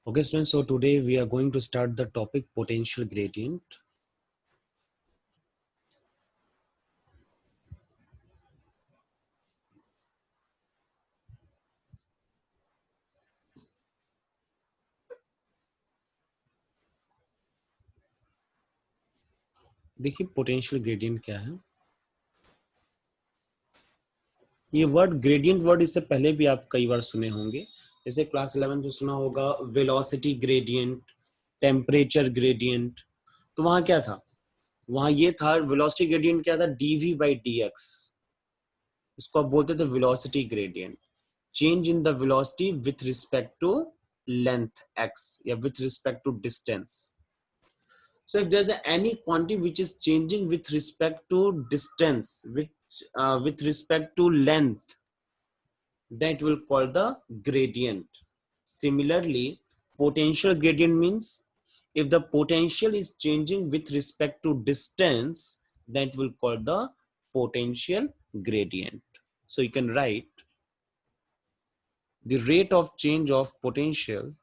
Okay, students, so today we are going to start the topic potential gradient. देखिए potential gradient क्या है। ये word gradient word इससे पहले भी आप कई बार सुने होंगे, जैसे क्लास 11 में सुना होगा वेलोसिटी ग्रेडियंट, टेम्परेचर ग्रेडियंट। तो वहां क्या था, वहां ये था वेलोसिटी ग्रेडियंट क्या था, डीवी बाई डी एक्स। इसको आप बोलते थे velocity gradient, change in the velocity with respect to length X या with respect to distance. So if there's any quantity which is changing with respect to distance, with respect to length, that will call the gradient. Similarly, potential gradient means if the potential is changing with respect to distance, that will call the potential gradient. So you can write the rate of change of potential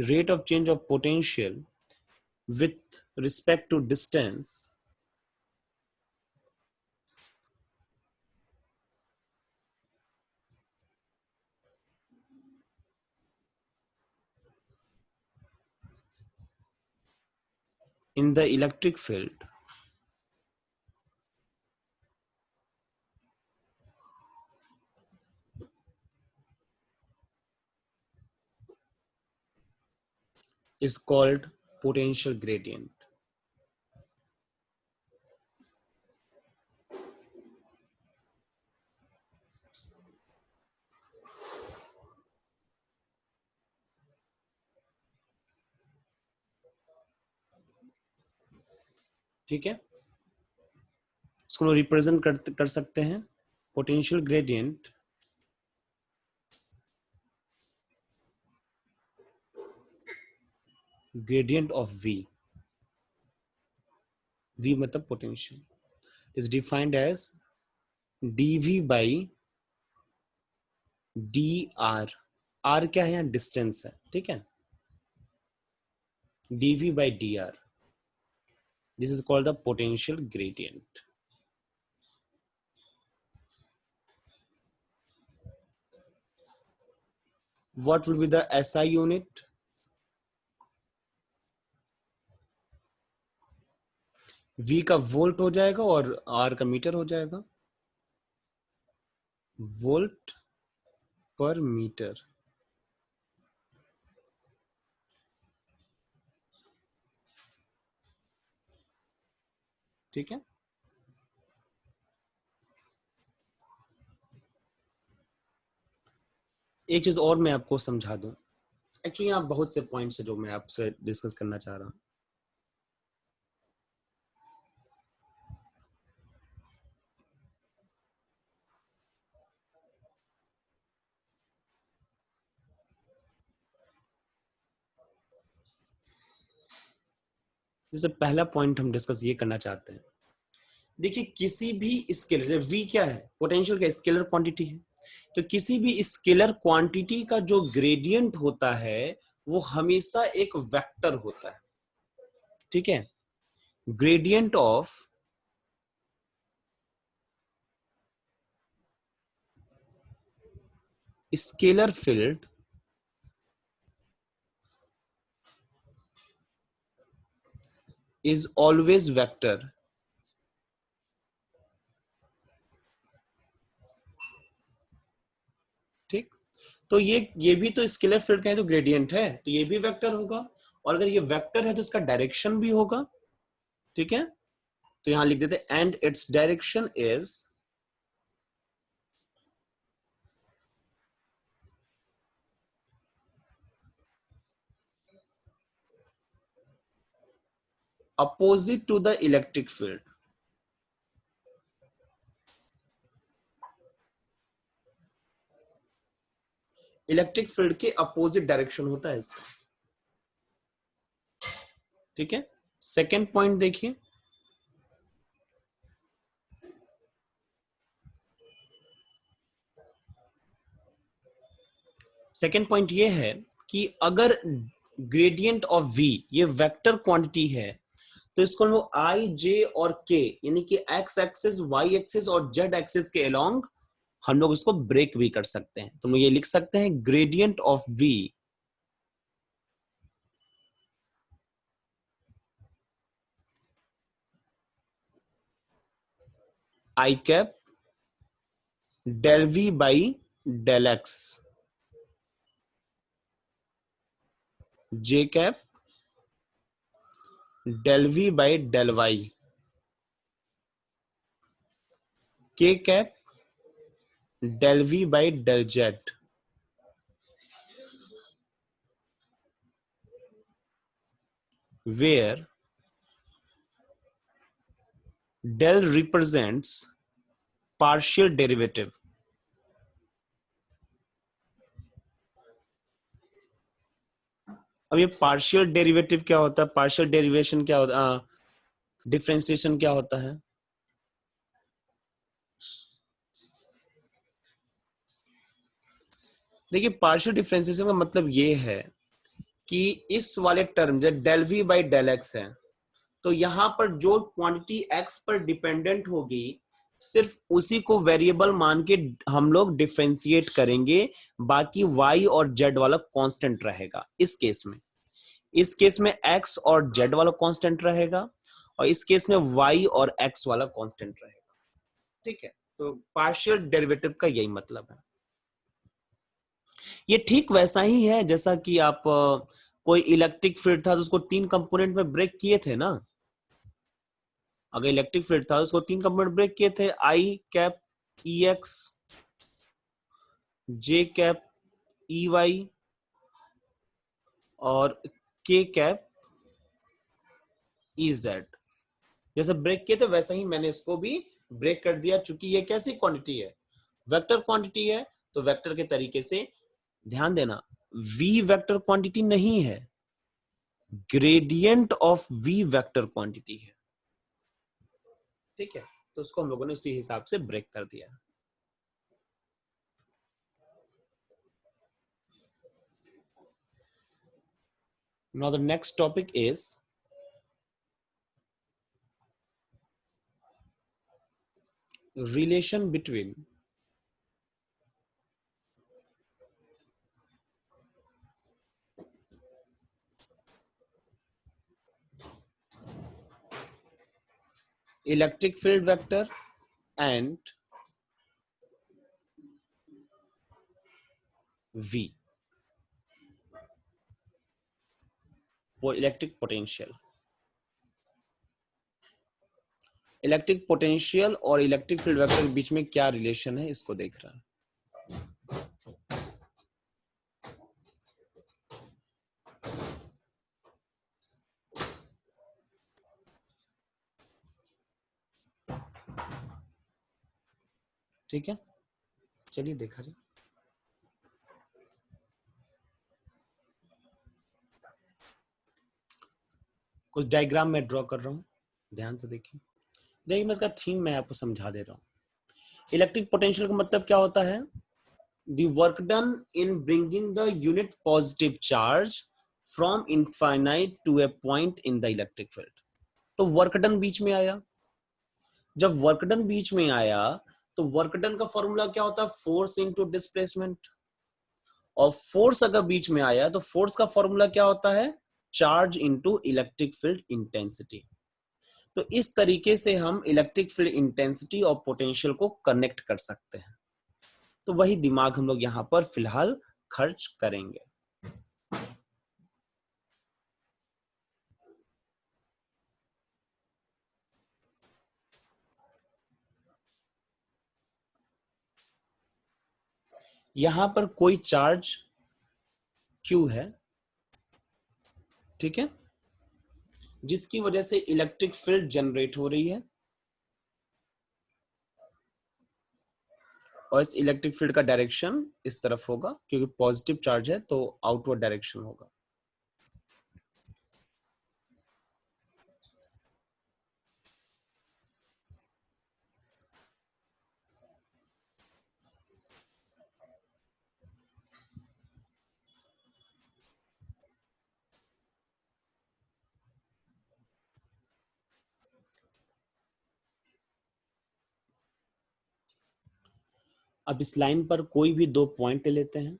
rate of change of potential with respect to distance in the electric field is called potential gradient. ठीक है, इसको represent कर सकते हैं potential gradient gradient of V. V मतलब potential is defined as DV by D R. R क्या है, यहाँ डिस्टेंस है. ठीक है, DV by D R, this is called the potential gradient. What will be the SI unit? V का volt हो जाएगा और आर का मीटर हो जाएगा. वोल्ट पर मीटर. ठीक है, एक चीज और मैं आपको समझा दूं. एक्चुअली यहाँ बहुत से पॉइंट्स है जो मैं आपसे डिस्कस करना चाह रहा हूँ. जैसे पहला पॉइंट हम डिस्कस ये करना चाहते हैं, देखिए किसी भी स्केलर, वी क्या है, पोटेंशियल का स्केलर क्वांटिटी है. तो किसी भी स्केलर क्वांटिटी का जो ग्रेडियंट होता है वो हमेशा एक वेक्टर होता है. ठीक है, gradient of scalar field is always vector. ठीक, तो ये भी तो स्केलर फील्ड का है, तो ग्रेडियंट है तो ये भी वेक्टर होगा, और अगर ये वेक्टर है तो इसका डायरेक्शन भी होगा. ठीक है, तो यहां लिख देते and its direction is opposite to the electric field. Electric field के अपोजिट डायरेक्शन होता है इसका। ठीक है, सेकेंड पॉइंट देखिए, सेकेंड पॉइंट ये है कि अगर ग्रेडियंट ऑफ v ये वेक्टर क्वांटिटी है, तो इसको हम लोग i, j और k यानी कि x एक्सिस, y एक्सिस और z एक्सिस के अलोंग हम लोग इसको ब्रेक भी कर सकते हैं। तो हम ये लिख सकते हैं gradient of v i cap del v by del x, j cap del v by del y, k cap del v by del z, where del represents partial derivative। अब ये पार्शियल डेरिवेटिव क्या होता है, partial derivation क्या होता है, differentiation क्या होता है? देखिए पार्शियल डिफरेंशिएशन का मतलब ये है कि इस वाले टर्म जो del V by del X है, तो यहां पर जो क्वांटिटी एक्स पर डिपेंडेंट होगी सिर्फ उसी को वेरिएबल मान के हम लोग डिफरेंशिएट करेंगे, बाकी वाई और जेड वाला कांस्टेंट रहेगा। इस केस में एक्स और जेड वाला कांस्टेंट रहेगा और इस केस में वाई और एक्स वाला कांस्टेंट रहेगा। ठीक है, तो पार्शियल डेरिवेटिव का यही मतलब है। ये ठीक वैसा ही है जैसा कि आप कोई इलेक्ट्रिक फील्ड था तो उसको तीन कंपोनेंट में ब्रेक किए थे ना। अगर इलेक्ट्रिक फील्ड था तो उसको तीन कंपोनेंट ब्रेक किए थे, आई कैप ई एक्स, जे कैप ई वाई और के कैप ई जेड। जैसे ब्रेक किए थे वैसा ही मैंने इसको भी ब्रेक कर दिया, चूंकि ये कैसी क्वांटिटी है, वेक्टर क्वांटिटी है। तो वेक्टर के तरीके से ध्यान देना, v वेक्टर क्वांटिटी नहीं है, gradient of v vector quantity है। ठीक है, तो उसको हम लोगों ने उसी हिसाब से ब्रेक कर दिया। Now the next topic is relation between electric field vector and V, electric potential. Electric potential और इलेक्ट्रिक फील्ड वेक्टर के बीच में क्या रिलेशन है इसको देख रहा है। ठीक है, चलिए देखा जाए। कुछ डायग्राम में ड्रॉ कर रहा हूं, ध्यान से देखिए। देखिए मैं इसका थीम मैं आपको समझा दे रहा हूं। इलेक्ट्रिक पोटेंशियल का मतलब क्या होता है, the work done in bringing the unit positive charge from infinite to a point in the electric field। तो वर्क डन बीच में आया, जब वर्क डन बीच में आया तो वर्क डन का फॉर्मूला क्या होता है, फोर्स इनटू डिस्प्लेसमेंट। और फोर्स अगर बीच में आया तो फोर्स का फॉर्मूला क्या होता है, charge into electric field intensity. तो इस तरीके से हम इलेक्ट्रिक फील्ड इंटेंसिटी और पोटेंशियल को कनेक्ट कर सकते हैं। तो वही दिमाग हम लोग यहां पर फिलहाल खर्च करेंगे। यहां पर कोई चार्ज Q है, ठीक है, जिसकी वजह से इलेक्ट्रिक फील्ड जनरेट हो रही है और इस इलेक्ट्रिक फील्ड का डायरेक्शन इस तरफ होगा, क्योंकि पॉजिटिव चार्ज है तो आउटवर्ड डायरेक्शन होगा। अब इस लाइन पर कोई भी दो पॉइंट ले लेते हैं,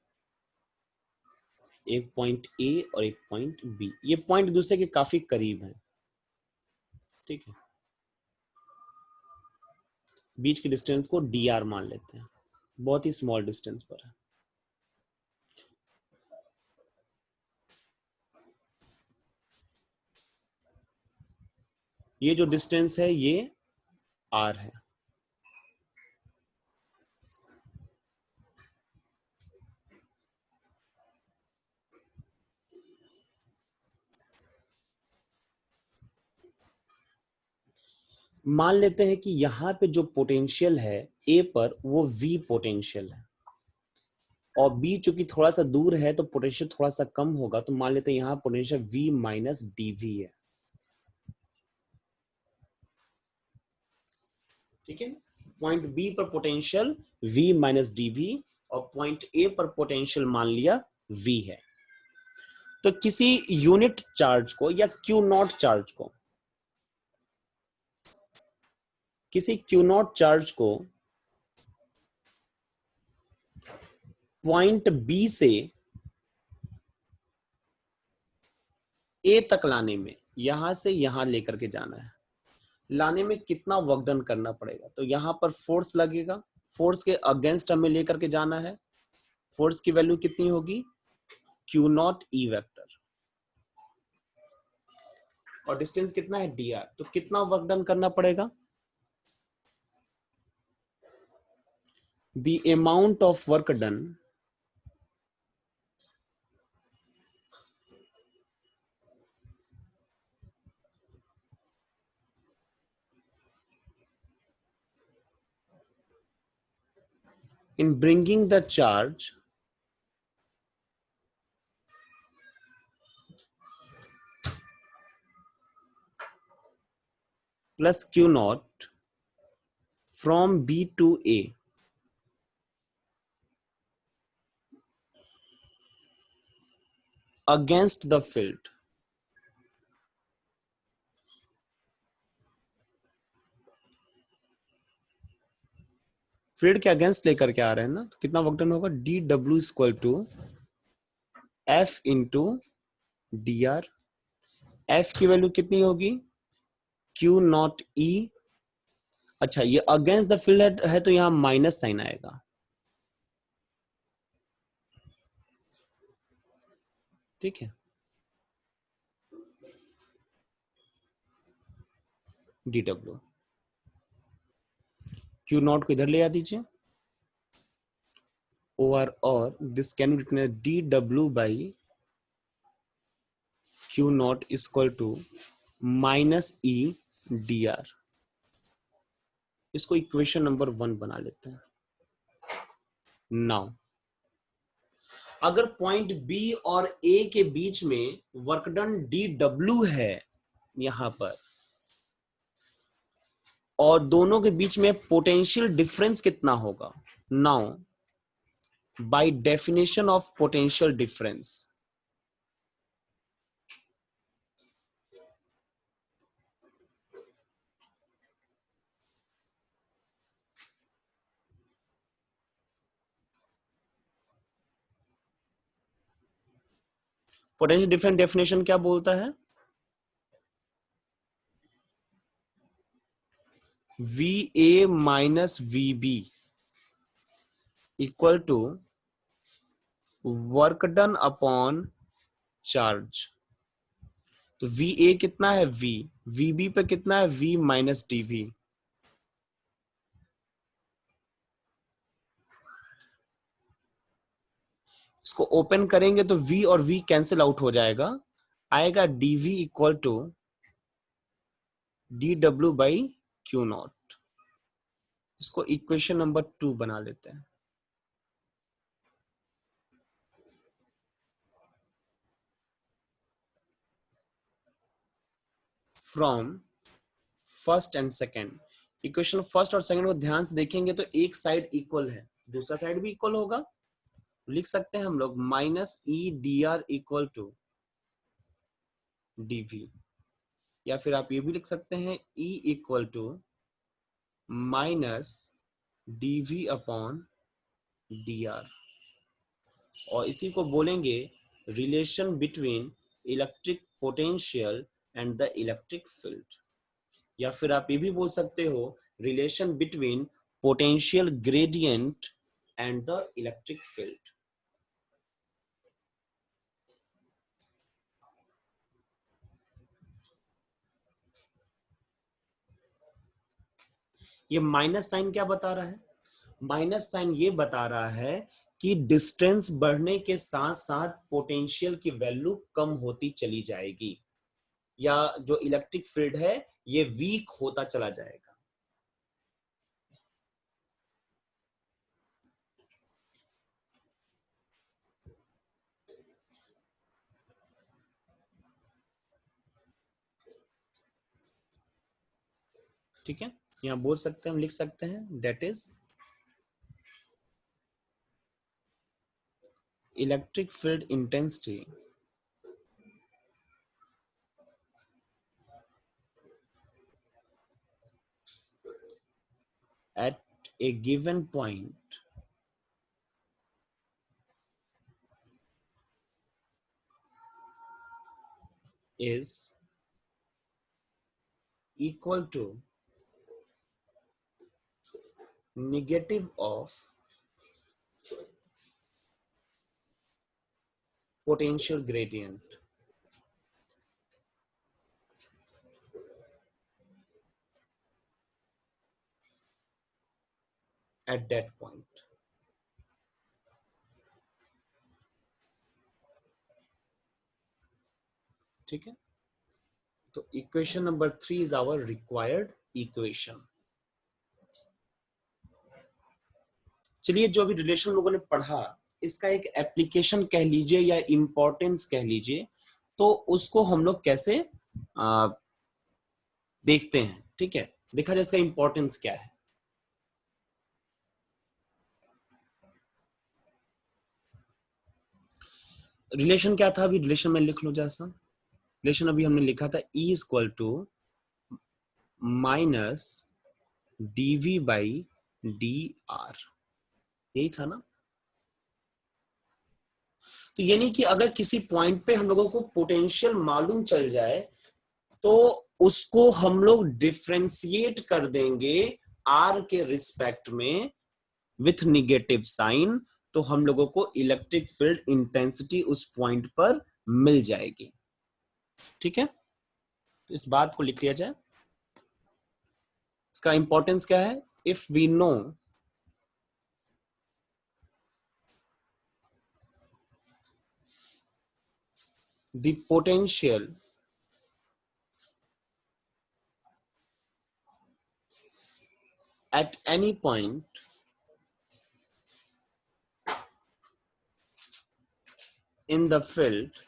एक पॉइंट ए और एक पॉइंट बी। ये पॉइंट दूसरे के काफी करीब हैं, ठीक है। बीच के डिस्टेंस को डी आर मान लेते हैं, बहुत ही स्मॉल डिस्टेंस पर है। ये जो डिस्टेंस है ये आर है। मान लेते हैं कि यहाँ पे जो पोटेंशियल है ए पर वो वी पोटेंशियल है, और बी चूंकि थोड़ा सा दूर है तो पोटेंशियल थोड़ा सा कम होगा, तो मान लेते हैं यहाँ पोटेंशियल वी माइनस डीवी है, ठीक है। पॉइंट बी पर पोटेंशियल v माइनस डीवी और पॉइंट ए पर पोटेंशियल मान लिया v है। तो किसी यूनिट चार्ज को या क्यू नॉट चार्ज को, किसी क्यू नॉट चार्ज को पॉइंट बी से ए तक लाने में, यहां से यहां लेकर के जाना है, लाने में कितना वर्क डन करना पड़ेगा? तो यहां पर फोर्स लगेगा, फोर्स के अगेंस्ट हमें लेकर के जाना है। फोर्स की वैल्यू कितनी होगी? क्यू नॉट ई वेक्टर, और डिस्टेंस कितना है डी आर। तो कितना वर्क डन करना पड़ेगा? The amount of work done in bringing the charge plus q naught from B to A against the field। Field के अगेंस्ट लेकर के आ रहे हैं ना, तो कितना वर्क डन होगा? D W equal to F into D R. F की वैल्यू कितनी होगी? Q naught E. अच्छा, ये अगेंस्ट द फील्ड है तो यहां माइनस साइन आएगा, ठीक है। डी डब्ल्यू, क्यू नॉट को इधर ले आ दीजिए, ओवर, और this can be written D W by Q naught equal to minus E D R. इसको इक्वेशन नंबर 1 बना लेते हैं। नाउ अगर पॉइंट बी और ए के बीच में वर्क डन डी डब्ल्यू है यहां पर, और दोनों के बीच में पोटेंशियल डिफरेंस कितना होगा? Now by definition of potential difference, potential difference definition क्या बोलता है? V A minus V B equal to work done upon charge. तो वी ए कितना है? वी बी पे कितना है? V minus D V. इसको ओपन करेंगे तो v और v कैंसिल आउट हो जाएगा, आएगा dv equal to D W by Q naught. इसको इक्वेशन नंबर 2 बना लेते हैं। From first and second, equation first और सेकेंड को ध्यान से देखेंगे तो एक साइड इक्वल है, दूसरा साइड भी इक्वल होगा। लिख सकते हैं हम लोग minus E D R equal to D V, या फिर आप ये भी लिख सकते हैं E equal to minus D V upon D R, और इसी को बोलेंगे relation between electric potential and the electric field, या फिर आप ये भी बोल सकते हो relation between potential gradient and the electric field. ये माइनस साइन क्या बता रहा है? माइनस साइन ये बता रहा है कि डिस्टेंस बढ़ने के साथ साथ पोटेंशियल की वैल्यू कम होती चली जाएगी, या जो इलेक्ट्रिक फील्ड है ये वीक होता चला जाएगा। ठीक है, यहां बोल सकते हैं, हम लिख सकते हैं that is electric field intensity at a given point is equal to negative of potential gradient at that point। ठीक है, तो equation number 3 is our required equation. चलिए, जो अभी रिलेशन लोगों ने पढ़ा इसका एक एप्लीकेशन कह लीजिए या इंपॉर्टेंस कह लीजिए, तो उसको हम लोग कैसे देखते हैं। ठीक है, देखा जाए इसका इंपॉर्टेंस क्या है। रिलेशन क्या था? अभी रिलेशन में लिख लो जैसा रिलेशन अभी हमने लिखा था, E is equal to minus D V by D R, यही था ना। तो यानी कि अगर किसी पॉइंट पे हम लोगों को पोटेंशियल मालूम चल जाए तो उसको हम लोग डिफ्रेंशिएट कर देंगे आर के रिस्पेक्ट में विथ निगेटिव साइन, तो हम लोगों को इलेक्ट्रिक फील्ड इंटेंसिटी उस पॉइंट पर मिल जाएगी। ठीक है, इस बात को लिख लिया जाए। इसका इंपॉर्टेंस क्या है? If we know the potential at any point in the field,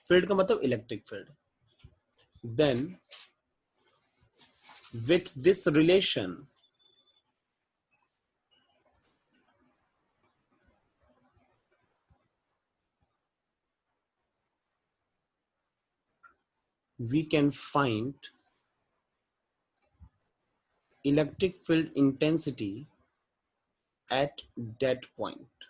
field का मतलब electric field, then with this relation we can find electric field intensity at that point।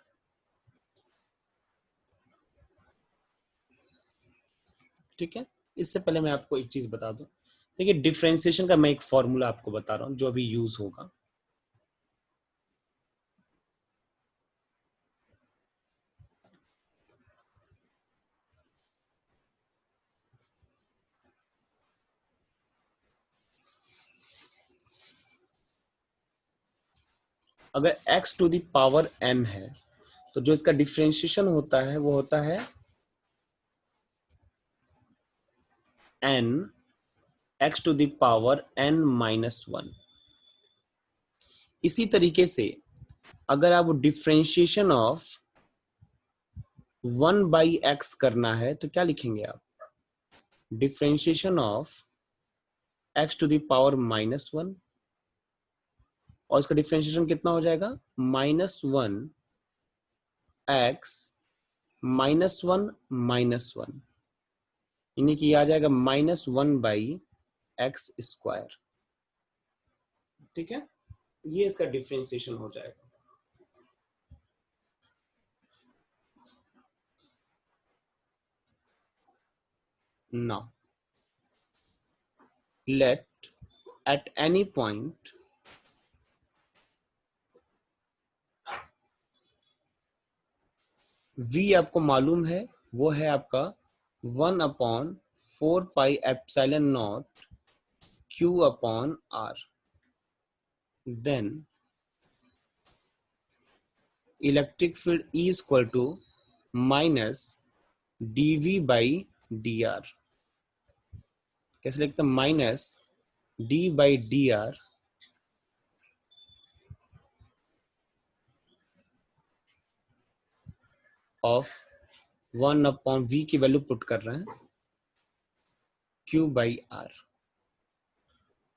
ठीक है, इससे पहले मैं आपको एक चीज बता दूं। देखिए, डिफरेंशिएशन का मैं एक फॉर्मूला आपको बता रहा हूं जो अभी यूज होगा। अगर x to the power n है तो जो इसका डिफरेंशिएशन होता है वो होता है n x to the power n minus 1। इसी तरीके से अगर आप डिफरेंशिएशन ऑफ 1 बाई एक्स करना है तो क्या लिखेंगे आप? Differentiation of x to the power minus 1, और इसका डिफरेंशिएशन कितना हो जाएगा? -1 x -1 -1, यानी कि आ जाएगा -1 बाई एक्स स्क्वायर। ठीक है, ये इसका डिफरेंशिएशन हो जाएगा। Now let at any point v आपको मालूम है, वो है आपका 1/4 pi epsilon naught q upon r। Then electric field E is equal to minus dv by dr। कैसे लिखते हैं? Minus d by dr of 1/v की वैल्यू पुट कर रहे हैं q बाई r।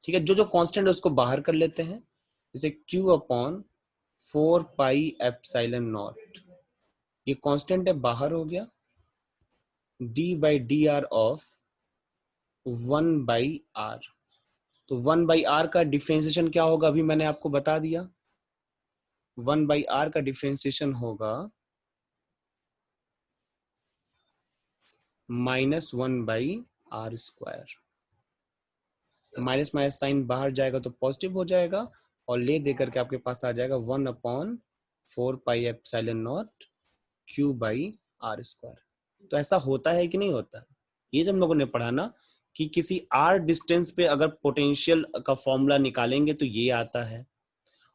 ठीक है, जो जो कांस्टेंट है उसको बाहर कर लेते हैं, जैसे q upon 4 pi epsilon naught, ये कांस्टेंट है, बाहर हो गया, d by D R of 1 by आर। तो 1 बाई आर का डिफरेंशिएशन क्या होगा? अभी मैंने आपको बता दिया, 1 बाई आर का डिफरेंशिएशन होगा -1 by R square. Minus minus sign बाहर जाएगा तो पॉजिटिव हो जाएगा, और ले देकर के आपके पास आ जाएगा 1/4 pi epsilon naught Q by R square. तो ऐसा होता है कि नहीं होता है? ये जब हम लोगों ने पढ़ा ना कि किसी आर डिस्टेंस पे अगर पोटेंशियल का फॉर्मूला निकालेंगे तो ये आता है,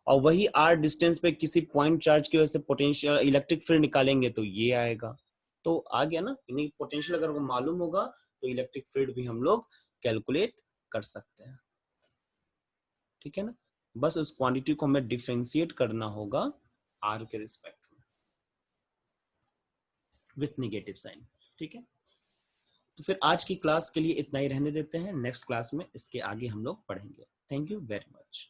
और वही आर डिस्टेंस पे किसी पॉइंट चार्ज की वजह से पोटेंशियल इलेक्ट्रिक फील्ड निकालेंगे तो ये आएगा। तो आ गया ना, यानी पोटेंशियल अगर वो मालूम होगा तो इलेक्ट्रिक फील्ड भी हम लोग कैलकुलेट कर सकते हैं। ठीक है ना, बस उस क्वांटिटी को हमें डिफरेंशिएट करना होगा आर के रिस्पेक्ट में विथ नेगेटिव साइन। ठीक है, तो फिर आज की क्लास के लिए इतना ही रहने देते हैं, नेक्स्ट क्लास में इसके आगे हम लोग पढ़ेंगे। Thank you very much.